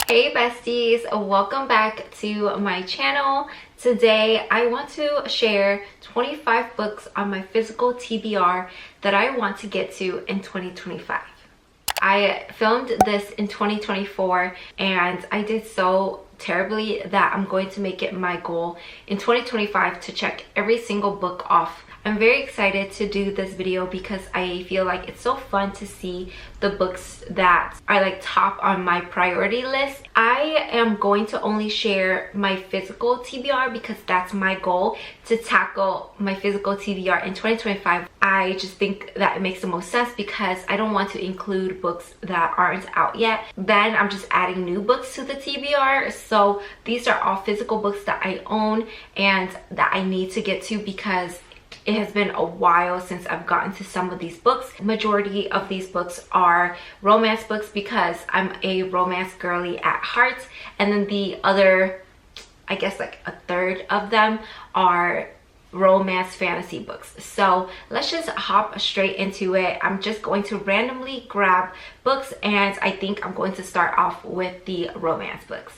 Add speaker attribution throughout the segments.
Speaker 1: Hey besties, welcome back to my channel. Today I want to share 25 books on my physical TBR that I want to get to in 2025. I filmed this in 2024 and I did so terribly that I'm going to make it my goal in 2025 to check every single book off. I'm very excited to do this video because I feel like it's so fun to see the books that are like top on my priority list. I am going to only share my physical TBR because that's my goal, to tackle my physical TBR in 2025. I just think that it makes the most sense because I don't want to include books that aren't out yet. Then I'm just adding new books to the TBR. So these are all physical books that I own and that I need to get to because it has been a while since I've gotten to some of these books. Majority of these books are romance books because I'm a romance girly at heart, and then the other, I guess like a third of them, are romance fantasy books. So let's just hop straight into it. I'm just going to randomly grab books and I think I'm going to start off with the romance books.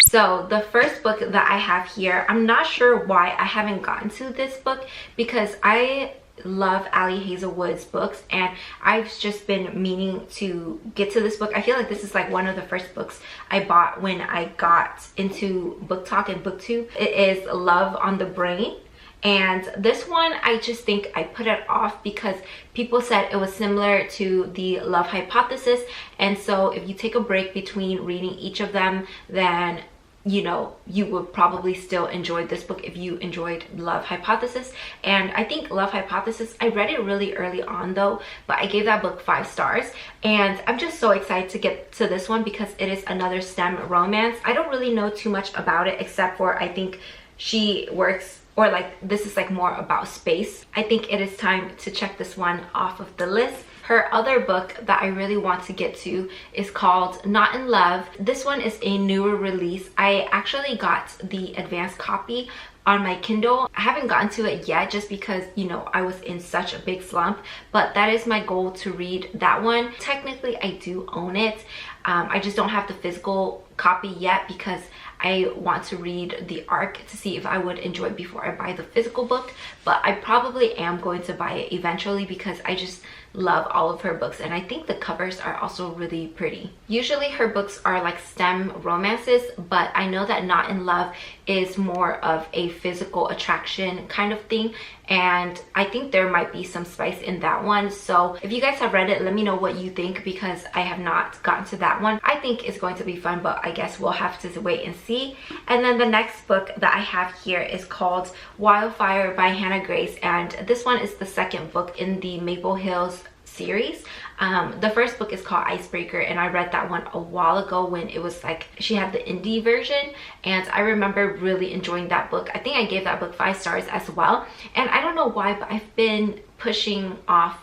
Speaker 1: So the first book that I have here, I'm not sure why I haven't gotten to this book because I love Ali Hazelwood's books and I've just been meaning to get to this book. I feel like this is like one of the first books I bought when I got into Book Talk and BookTube. It is Love on the Brain. And this one, I just think I put it off because people said it was similar to the Love Hypothesis. And so if you take a break between reading each of them, then you know, you would probably still enjoy this book if you enjoyed Love Hypothesis. And I think Love Hypothesis, I read it really early on though, but I gave that book 5 stars. And I'm just so excited to get to this one because it is another STEM romance. I don't really know too much about it except for I think she works, or like this is like more about space. I think it is time to check this one off of the list. Her other book that I really want to get to is called Not in Love. This one is a newer release. I actually got the advanced copy on my Kindle. I haven't gotten to it yet just because, you know, I was in such a big slump, but that is my goal, to read that one. Technically, I do own it. I just don't have the physical copy yet because I want to read the arc to see if I would enjoy it before I buy the physical book. But I probably am going to buy it eventually because I just love all of her books and I think the covers are also really pretty. Usually her books are like STEM romances, but I know that Not in Love is more of a physical attraction kind of thing, and I think there might be some spice in that one. So if you guys have read it, let me know what you think because I have not gotten to that one. I think it's going to be fun, but I guess we'll have to wait and see. And then the next book that I have here is called Wildfire by Hannah Grace, and this one is the second book in the Maple Hills series. The first book is called Icebreaker and I read that one a while ago when it was like she had the indie version, and I remember really enjoying that book. I think I gave that book 5 stars as well, and I don't know why, but I've been pushing off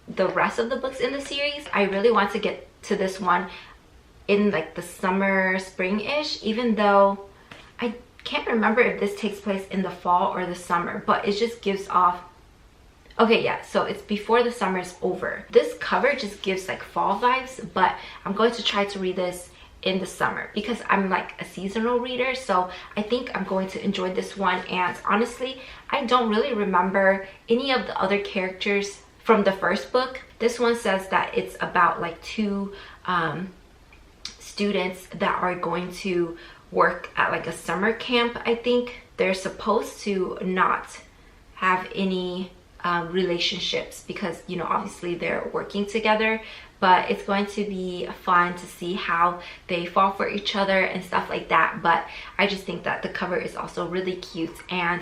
Speaker 1: the rest of the books in the series. I really want to get to this one in like the summer, spring-ish, even though I can't remember if this takes place in the fall or the summer, but it just gives off, okay, yeah, so it's before the summer is over. This cover just gives like fall vibes, but I'm going to try to read this in the summer because I'm like a seasonal reader, so I think I'm going to enjoy this one. And honestly, I don't really remember any of the other characters from the first book. This one says that it's about like 2 students that are going to work at like a summer camp. I think they're supposed to not have any relationships because, you know, obviously they're working together, but it's going to be fun to see how they fall for each other and stuff like that. But I just think that the cover is also really cute and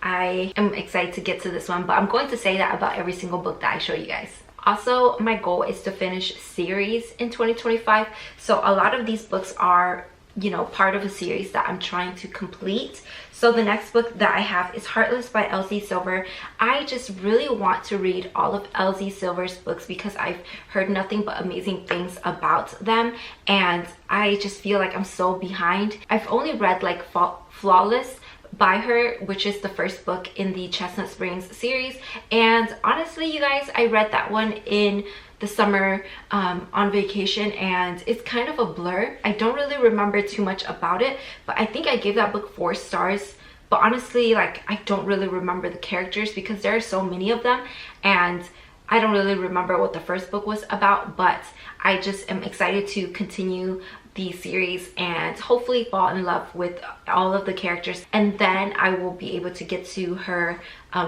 Speaker 1: I am excited to get to this one, but I'm going to say that about every single book that I show you guys. Also, my goal is to finish series in 2025, so a lot of these books are, you know, part of a series that I'm trying to complete. So the next book that I have is Heartless by Elsie Silver. I just really want to read all of Elsie Silver's books because I've heard nothing but amazing things about them, and I just feel like I'm so behind. I've only read like Flawless by her, which is the first book in the Chestnut Springs series, and honestly, you guys, I read that one in the summer on vacation, and it's kind of a blur. I don't really remember too much about it, but I think I gave that book 4 stars. But honestly, like, I don't really remember the characters because there are so many of them, and I don't really remember what the first book was about. But I just am excited to continue the series and hopefully fall in love with all of the characters, and then I will be able to get to her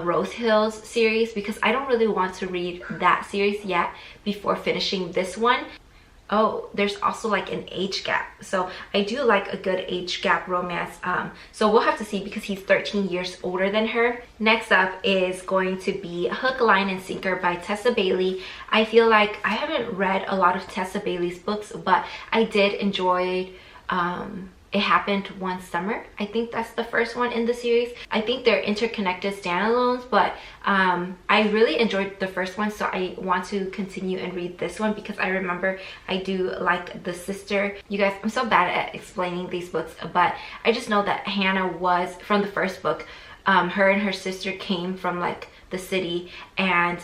Speaker 1: Rose Hills series, because I don't really want to read that series yet before finishing this one. Oh, there's also like an age gap, so I do like a good age gap romance. So we'll have to see, because he's 13 years older than her. Next up is going to be Hook, Line, and Sinker by Tessa Bailey. I feel like I haven't read a lot of Tessa Bailey's books, but I did enjoy It Happened One Summer. I think that's the first one in the series. I think they're interconnected standalones, but I really enjoyed the first one, so I want to continue and read this one because I remember I do like the sister. You guys, I'm so bad at explaining these books, but I just know that Hannah was, from the first book, her and her sister came from like the city, and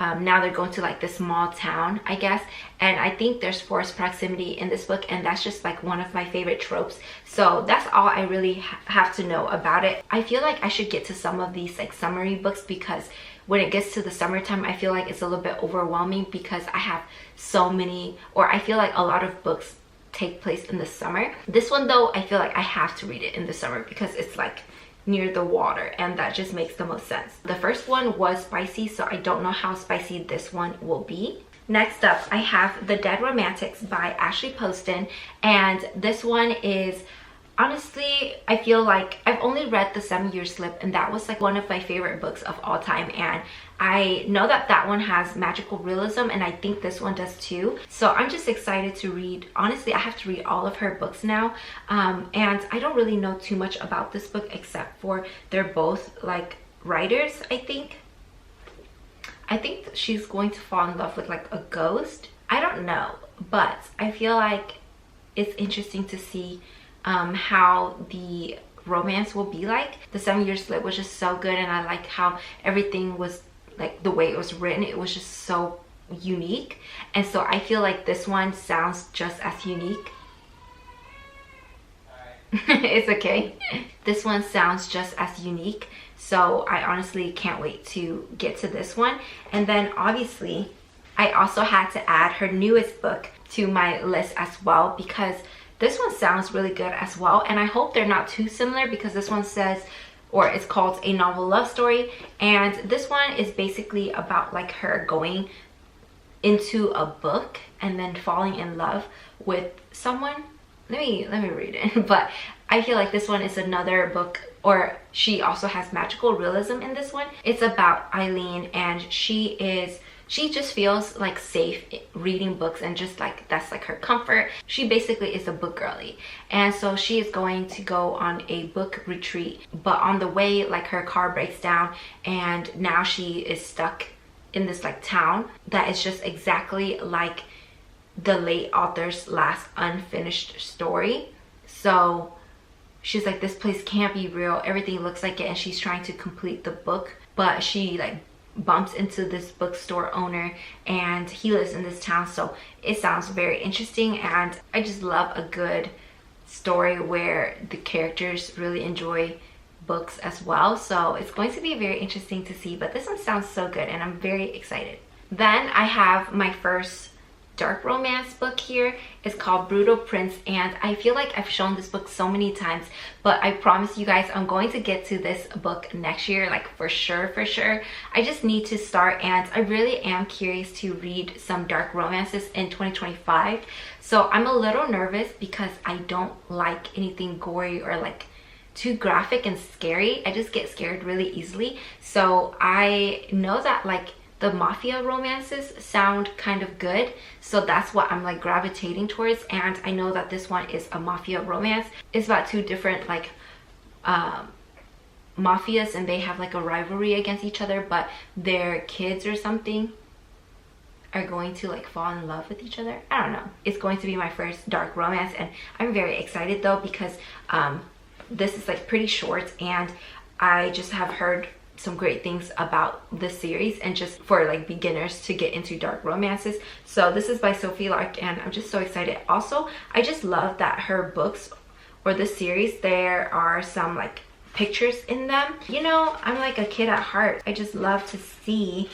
Speaker 1: now they're going to like this small town, I guess, and I think there's forced proximity in this book, and that's just like one of my favorite tropes. So that's all I really have to know about it. I feel like I should get to some of these like summary books, because when it gets to the summertime, I feel like it's a little bit overwhelming because I have so many, or I feel like a lot of books take place in the summer. This one though, I feel like I have to read it in the summer because it's like near the water, and that just makes the most sense. The first one was spicy, so I don't know how spicy this one will be. Next up, I have The Dead Romantics by Ashley Poston, and this one is, honestly, I feel like I've only read The 7-Year Slip, and that was like one of my favorite books of all time, and I know that that one has magical realism, and I think this one does too. So I'm just excited to read. Honestly, I have to read all of her books now, and I don't really know too much about this book except for they're both like writers. I think she's going to fall in love with like a ghost. I don't know, but I feel like it's interesting to see how the romance will be like. The 7-Year Slip was just so good, and I like how everything was like, the way it was written, it was just so unique, and so I feel like this one sounds just as unique. It's okay. This one sounds just as unique, so I honestly can't wait to get to this one. And then obviously I also had to add her newest book to my list as well, because this one sounds really good as well, and I hope they're not too similar, because this one says, or it's called A Novel Love Story, and this one is basically about like her going into a book and then falling in love with someone. Let me read it. But I feel like this one is another book, or she also has magical realism in this one. It's about Eileen, and she just feels like safe reading books, and just like that's like her comfort. She basically is a book girly, and so she is going to go on a book retreat, but on the way like her car breaks down, and now she is stuck in this like town that is just exactly like the late author's last unfinished story. So she's like, this place can't be real, everything looks like it, and she's trying to complete the book, but she like bumps into this bookstore owner, and he lives in this town. So it sounds very interesting, and I just love a good story where the characters really enjoy books as well. So it's going to be very interesting to see, but this one sounds so good, and I'm very excited. Then I have my first dark romance book here. It's called Brutal Prince, and I feel like I've shown this book so many times, but I promise you guys I'm going to get to this book next year, like for sure. I just need to start, and I really am curious to read some dark romances in 2025. So I'm a little nervous because I don't like anything gory or like too graphic and scary. I just get scared really easily. So I know that like the mafia romances sound kind of good, so that's what I'm like gravitating towards, and I know that this one is a mafia romance. It's about two different like mafias, and they have like a rivalry against each other, but their kids or something are going to like fall in love with each other. I don't know. It's going to be my first dark romance, and I'm very excited though, because this is like pretty short, and I just have heard some great things about this series, and just for like beginners to get into dark romances. So this is by Sophie Lark, and I'm just so excited. Also, I just love that her books, or this series, there are some like pictures in them. You know, I'm like a kid at heart. I just love to see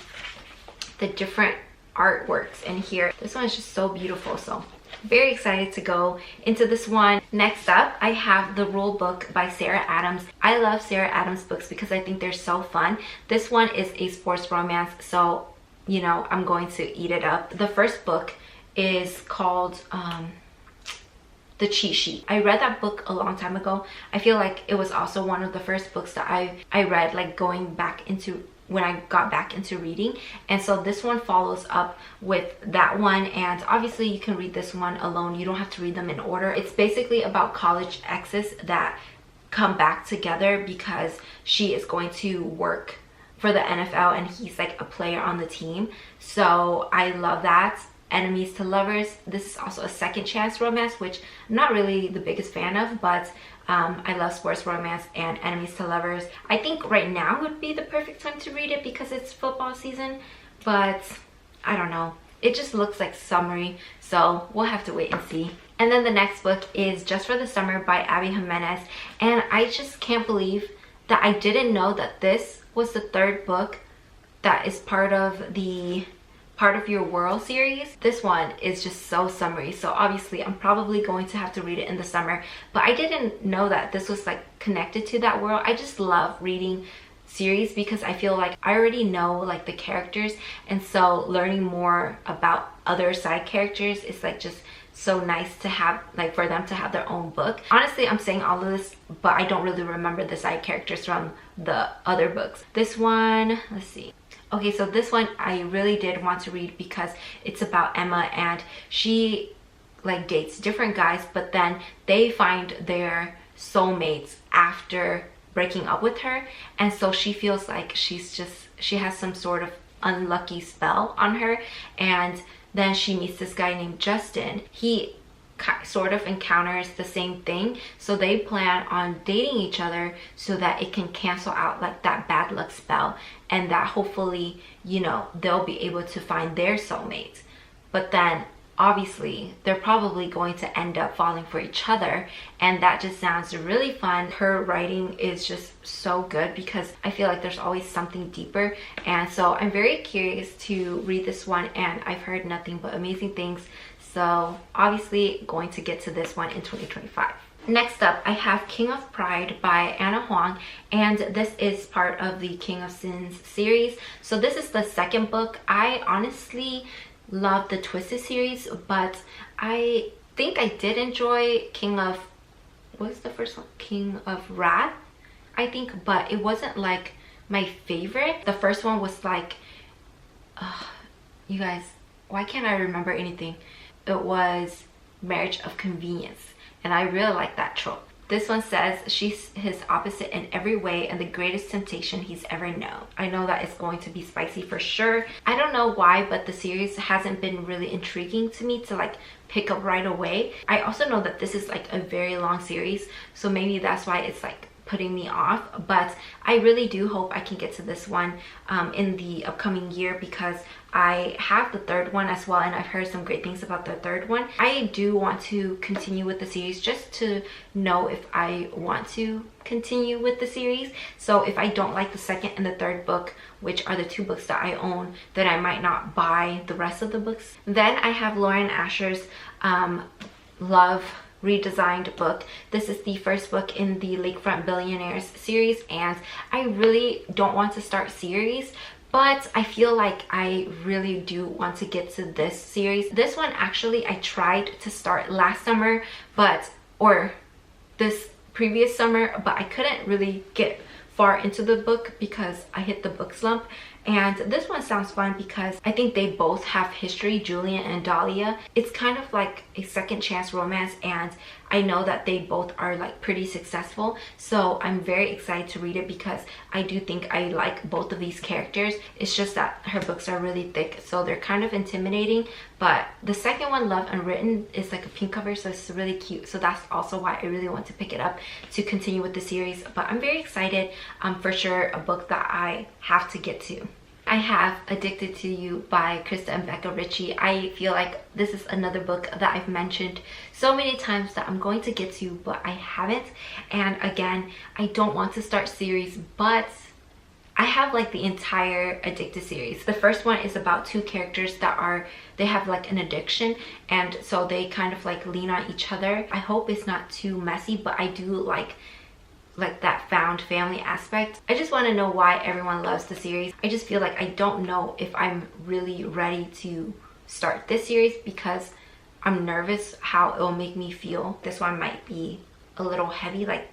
Speaker 1: the different artworks in here. This one is just so beautiful, so very excited to go into this one. Next up, I have The Rule Book by Sarah Adams. I love Sarah Adams books because I think they're so fun. This one is a sports romance, so you know, I'm going to eat it up. The first book is called The Cheat Sheet. I read that book a long time ago. I feel like it was also one of the first books that I read, like going back into when I got back into reading. And so this one follows up with that one, and obviously you can read this one alone. You don't have to read them in order. It's basically about college exes that come back together because she is going to work for the NFL and he's like a player on the team. So I love that. Enemies to Lovers. This is also a second chance romance, which I'm not really the biggest fan of, but I love sports romance. And Enemies to Lovers, I think right now would be the perfect time to read it because it's football season, but I don't know, it just looks like summery, so we'll have to wait and see. And then the next book is Just for the Summer by Abby Jimenez, and I just can't believe that I didn't know that this was the third book that is part of the Part of Your World series. This one is just so summery, so obviously I'm probably going to have to read it in the summer, but I didn't know that this was like connected to that world. I just love reading series because I feel like I already know like the characters, and so learning more about other side characters is like just so nice to have, like for them to have their own book. Honestly, I'm saying all of this, but I don't really remember the side characters from the other books. This one, let's see. Okay, so this one I really did want to read because it's about Emma, and she like dates different guys, but then they find their soulmates after breaking up with her, and so she feels like she has some sort of unlucky spell on her. And then she meets this guy named Justin. He sort of encounters the same thing, so they plan on dating each other so that it can cancel out like that bad luck spell, and that hopefully, you know, they'll be able to find their soulmates. But then obviously they're probably going to end up falling for each other, and that just sounds really fun. Her writing is just so good because I feel like there's always something deeper, and so I'm very curious to read this one, and I've heard nothing but amazing things. So obviously going to get to this one in 2025. Next up, I have King of Pride by Anna Huang, and this is part of the King of Sins series. So this is the second book. I honestly love the Twisted series, but I think I did enjoy King of, what was the first one? King of Wrath, I think, but it wasn't like my favorite. The first one was like, you guys, why can't I remember anything? It was Marriage of Convenience, and I really like that trope. This one says she's his opposite in every way and the greatest temptation he's ever known. I know that it's going to be spicy for sure. I don't know why, but the series hasn't been really intriguing to me to like pick up right away. I also know that this is like a very long series, so maybe that's why it's like putting me off, but I really do hope I can get to this one in the upcoming year because I have the third one as well, and I've heard some great things about the third one. I do want to continue with the series just to know if I want to continue with the series. So if I don't like the second and the third book, which are the two books that I own, then I might not buy the rest of the books. Then I have Lauren Asher's Love redesigned book. This is the first book in the Lakefront Billionaires series, and I really don't want to start series, but I feel like I really do want to get to this series. This one actually I tried to start last summer, or this previous summer, but I couldn't really get far into the book because I hit the book slump, And this one sounds fun because I think they both have history, Julian and Dahlia. It's kind of like a second chance romance, and I know that they both are like pretty successful, so I'm very excited to read it because I do think I like both of these characters. It's just that her books are really thick, so they're kind of intimidating. But the second one, Love Unwritten, is like a pink cover, so it's really cute. So that's also why I really want to pick it up to continue with the series. But I'm very excited. For sure a book that I have to get to. I have Addicted to You by Krista and Becca Ritchie. I feel like this is another book that I've mentioned so many times that I'm going to get to, but I haven't. And again, I don't want to start series, but I have like the entire Addicted series. The first one is about two characters that they have like an addiction, and so they kind of like lean on each other. I hope it's not too messy, but I do like that found family aspect. I just want to know why everyone loves the series. I just feel like I don't know if I'm really ready to start this series because I'm nervous how it will make me feel. This one might be a little heavy, like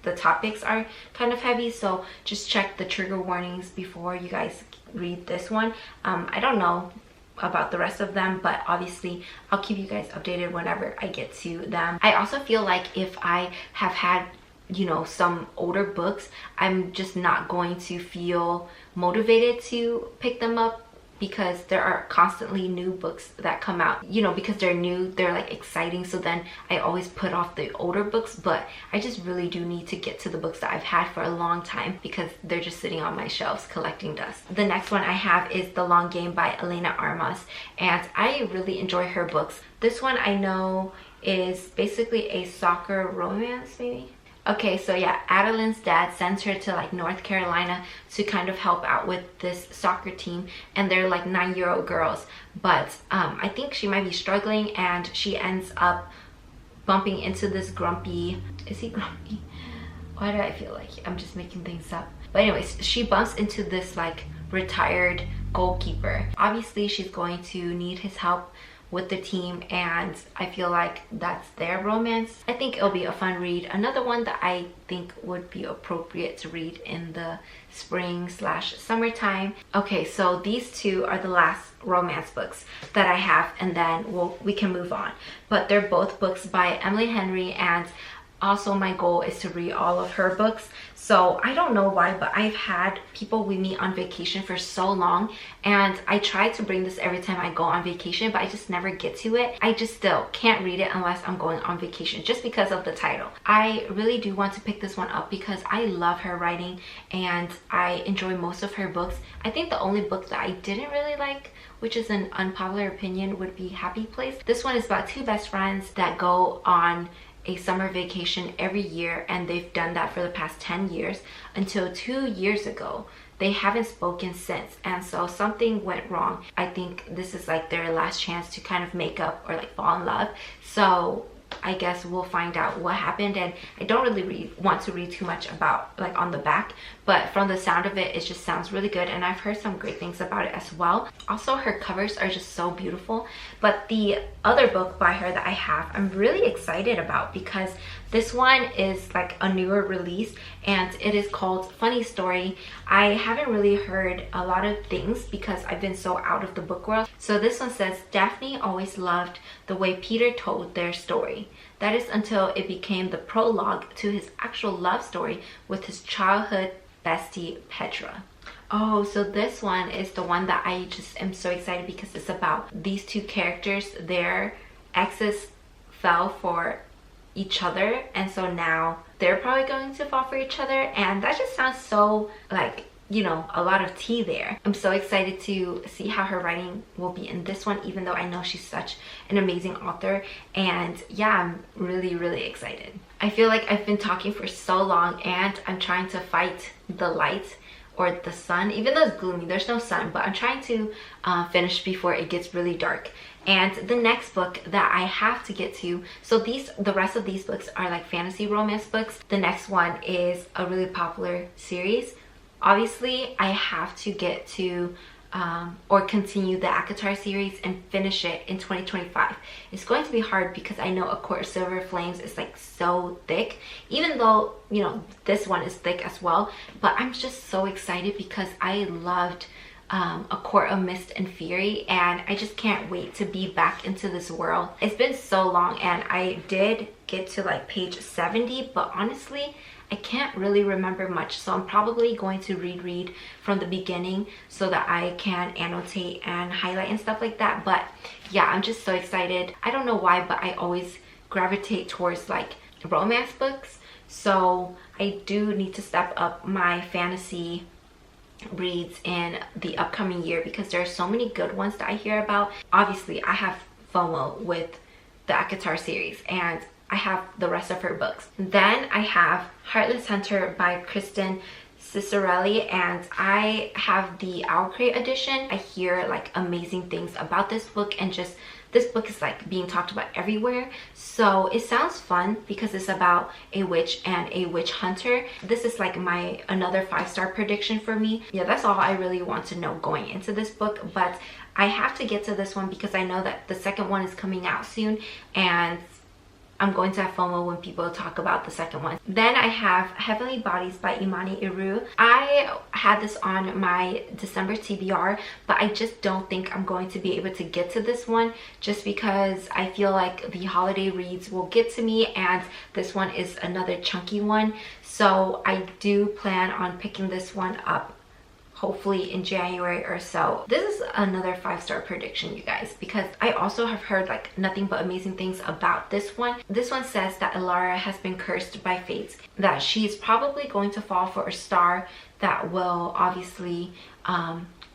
Speaker 1: the topics are kind of heavy, so just check the trigger warnings before you guys read this one. I don't know about the rest of them, but obviously I'll keep you guys updated whenever I get to them. I also feel like if I have had, you know, some older books, I'm just not going to feel motivated to pick them up because there are constantly new books that come out, you know, because they're new, they're like exciting, so then I always put off the older books. But I just really do need to get to the books that I've had for a long time because they're just sitting on my shelves collecting dust. The next one I have is The Long Game by Elena Armas, and I really enjoy her books. This one I know is basically a soccer romance, maybe. Okay, so yeah, Adeline's dad sends her to like North Carolina to kind of help out with this soccer team, and they're like 9-year-old girls, but I think she might be struggling, and she ends up bumping into this grumpy, is he grumpy? Why do I feel like I'm just making things up? But anyways, she bumps into this like retired goalkeeper. Obviously she's going to need his help with the team, and I feel like that's their romance. I think it'll be a fun read. Another one that I think would be appropriate to read in the spring/summertime. Okay, so these two are the last romance books that I have, and then we can move on. But they're both books by Emily Henry, and also my goal is to read all of her books. So I don't know why, but I've had people with me on vacation for so long, and I try to bring this every time I go on vacation, but I just never get to it. I just still can't read it unless I'm going on vacation just because of the title. I really do want to pick this one up because I love her writing and I enjoy most of her books. I think the only book that I didn't really like, which is an unpopular opinion, would be Happy Place. This one is about two best friends that go on a summer vacation every year, and they've done that for the past 10 years until 2 years ago. They haven't spoken since, and so something went wrong. I think this is like their last chance to kind of make up or like fall in love. So I guess we'll find out what happened, and I don't really want to read too much about like on the back, but from the sound of it, it just sounds really good, and I've heard some great things about it as well. Also, her covers are just so beautiful. But the other book by her that I have, I'm really excited about because this one is like a newer release, and it is called Funny Story. I haven't really heard a lot of things because I've been so out of the book world. So this one says, Daphne always loved the way Peter told their story. That is until it became the prologue to his actual love story with his childhood bestie Petra. Oh, so this one is the one that I just am so excited because it's about these two characters. Their exes fell for each other, and so now they're probably going to fall for each other, and that just sounds so like, you know, a lot of tea there. I'm so excited to see how her writing will be in this one, even though I know she's such an amazing author. And yeah, I'm really excited. I feel like I've been talking for so long, and I'm trying to fight the light or the sun, even though it's gloomy, there's no sun, but I'm trying to finish before it gets really dark. And the next book that I have to get to, so the rest of these books are like fantasy romance books. The next one is a really popular series. Obviously, I have to get to or continue the Acour series and finish it in 2025. It's going to be hard because I know Acour Silver Flames is like so thick, even though, you know, this one is thick as well. But I'm just so excited because I loved A Court of Mist and Fury, and I just can't wait to be back into this world. It's been so long, and I did get to like page 70, but honestly I can't really remember much, so I'm probably going to reread from the beginning so that I can annotate and highlight and stuff like that. But yeah, I'm just so excited. I don't know why, but I always gravitate towards like romance books, so I do need to step up my fantasy reads in the upcoming year because there are so many good ones that I hear about. Obviously I have FOMO with the Acour series, and I have the rest of her books. Then I have Heartless Hunter by Kristen Cicerelli, and I have the Acour edition. I hear like amazing things about this book, and just this book is like being talked about everywhere, so it sounds fun because it's about a witch and a witch hunter. This is like my another 5-star prediction for me. Yeah, that's all I really want to know going into this book, but I have to get to this one because I know that the second one is coming out soon, and I'm going to have FOMO when people talk about the second one. Then I have Heavenly Bodies by Imani Iru. I had this on my December TBR, but I just don't think I'm going to be able to get to this one just because I feel like the holiday reads will get to me, and this one is another chunky one. So I do plan on picking this one up hopefully in January or so. This is another 5-star prediction, you guys, because I also have heard like nothing but amazing things about this one. This one says that Elara has been cursed by fates, that she's probably going to fall for a star that will obviously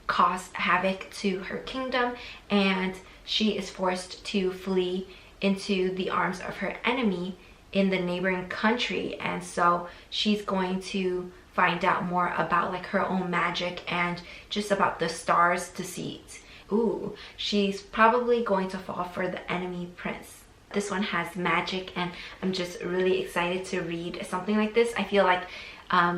Speaker 1: cause havoc to her kingdom, and she is forced to flee into the arms of her enemy in the neighboring country. And so she's going to find out more about like her own magic and just about the stars' deceit. Ooh, she's probably going to fall for the enemy prince. This one has magic, and I'm just really excited to read something like this. I feel like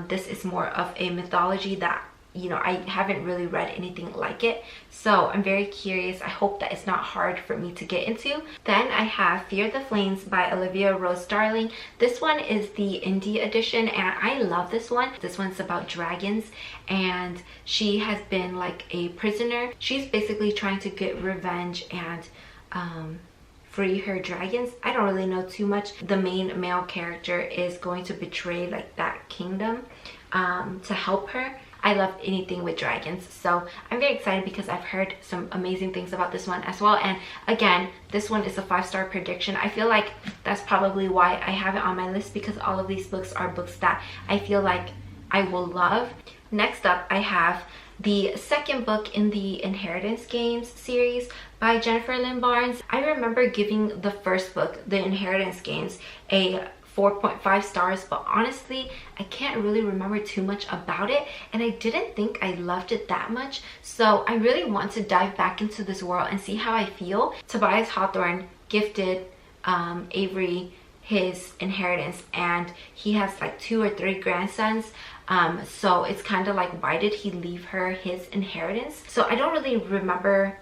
Speaker 1: this is more of a mythology that, you know, I haven't really read anything like it, so I'm very curious. I hope that it's not hard for me to get into. Then I have Fear the Flames by Olivia Rose Darling. This one is the indie edition, and I love this one. This one's about dragons, and she has been like a prisoner. She's basically trying to get revenge and free her dragons. I don't really know too much. The main male character is going to betray like that kingdom to help her. I love anything with dragons, so I'm very excited because I've heard some amazing things about this one as well. And again, this one is a 5-star prediction. I feel like that's probably why I have it on my list, because all of these books are books that I feel like I will love. Next up, I have the second book in the Inheritance Games series by Jennifer Lynn Barnes. I remember giving the first book, The Inheritance Games, a 4.5 stars, but honestly I can't really remember too much about it, and I didn't think I loved it that much, so I really want to dive back into this world and see how I feel. Tobias Hawthorne gifted Avery his inheritance, and he has like 2 or 3 grandsons, so it's kind of like, why did he leave her his inheritance? So I don't really remember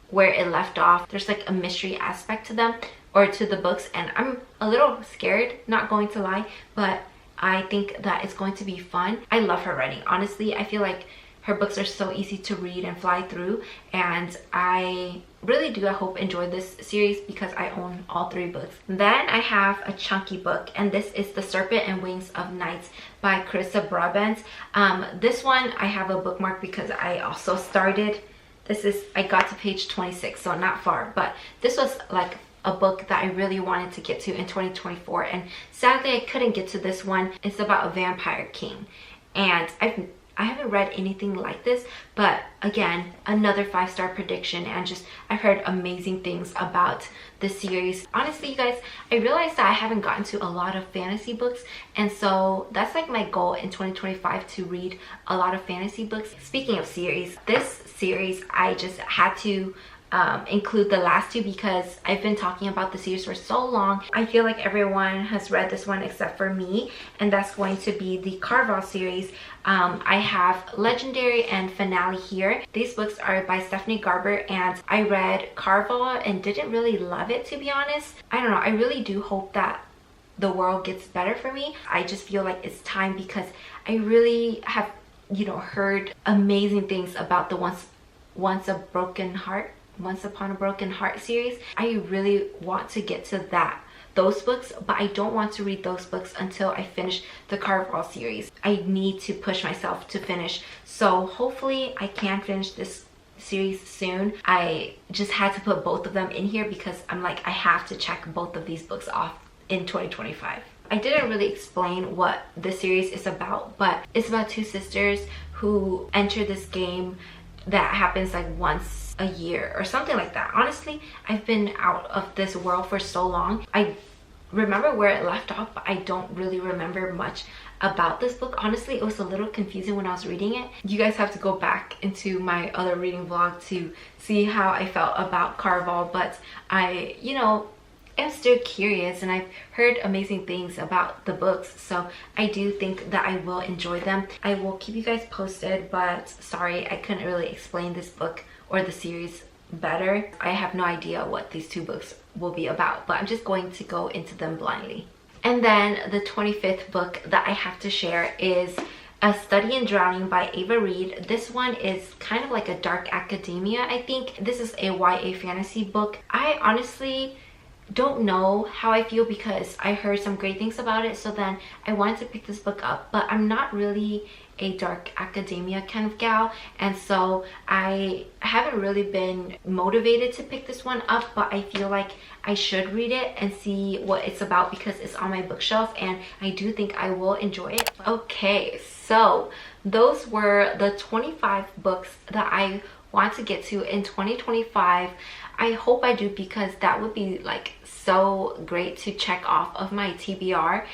Speaker 1: where it left off. There's like a mystery aspect to them, or to the books, and I'm a little scared, not going to lie, but I think that it's going to be fun. I love her writing, honestly. I feel like her books are so easy to read and fly through, and I really do, I hope, enjoy this series because I own all 3 books. Then I have a chunky book, and this is The Serpent and Wings of Nights by Carissa Brabant. This one I have a bookmark because I also started. This is, I got to page 26, so not far, but this was like a book that I really wanted to get to in 2024, and sadly I couldn't get to this one. It's about a vampire king, and I haven't read anything like this, but again, another 5-star prediction, and just I've heard amazing things about the series. Honestly, you guys, I realized that I haven't gotten to a lot of fantasy books, and so that's like my goal in 2025, to read a lot of fantasy books. Speaking of series, this series I just had to include the last 2 because I've been talking about the series for so long. I feel like everyone has read this one except for me, and that's going to be the Carval series. I have Legendary and Finale here. These books are by Stephanie Garber, and I read Carval and didn't really love it, to be honest. I don't know, I really do hope that the world gets better for me. I just feel like it's time because I really have you know, heard amazing things about the Once Upon a Broken Heart series. I really want to get to those books, but I don't want to read those books until I finish the Caraval series. I need to push myself to finish, so hopefully I can finish this series soon. I just had to put both of them in here because I'm like, I have to check both of these books off in 2025. I didn't really explain what the series is about, but it's about two sisters who enter this game that happens like once a year or something like that. Honestly, I've been out of this world for so long. I remember where it left off, but I don't really remember much about this book. Honestly, it was a little confusing when I was reading it. You guys have to go back into my other reading vlog to see how I felt about Caraval, but I, you know, I'm still curious, and I've heard amazing things about the books, so I do think that I will enjoy them. I will keep you guys posted, but sorry, I couldn't really explain this book or the series better. I have no idea what these two books will be about, but I'm just going to go into them blindly. And then the 25th book that I have to share is A Study in Drowning by Ava Reed. This one is kind of like a dark academia, I think. This is a YA fantasy book. I honestly don't know how I feel because I heard some great things about it, so then I wanted to pick this book up, but I'm not really a dark academia kind of gal, and so I haven't really been motivated to pick this one up, but I feel like I should read it and see what it's about because it's on my bookshelf and I do think I will enjoy it. Okay, so those were the 25 books that I want to get to in 2025. I hope I do because that would be like so great to check off of my TBR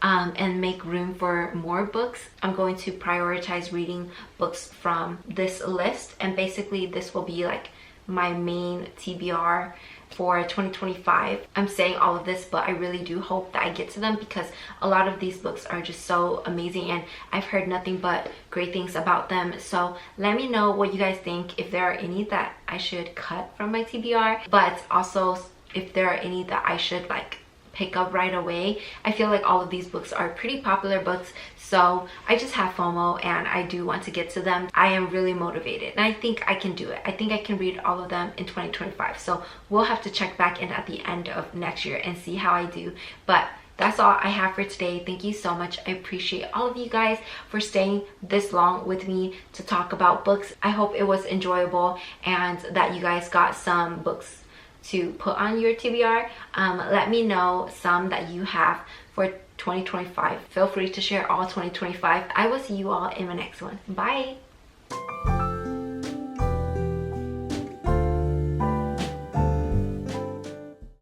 Speaker 1: and make room for more books. I'm going to prioritize reading books from this list, and basically this will be like my main TBR for 2025. I'm saying all of this, but I really do hope that I get to them because a lot of these books are just so amazing and I've heard nothing but great things about them. So let me know what you guys think, if there are any that I should cut from my TBR, but also if there are any that I should like pick up right away. I feel like all of these books are pretty popular books, so I just have FOMO and I do want to get to them. I am really motivated and I think I can do it. I think I can read all of them in 2025, so we'll have to check back in at the end of next year and see how I do. But that's all I have for today. Thank you so much. I appreciate all of you guys for staying this long with me to talk about books. I hope it was enjoyable and that you guys got some books to put on your TBR. Let me know some that you have for 2025. Feel free to share all 2025. I will see you all in my next one. Bye.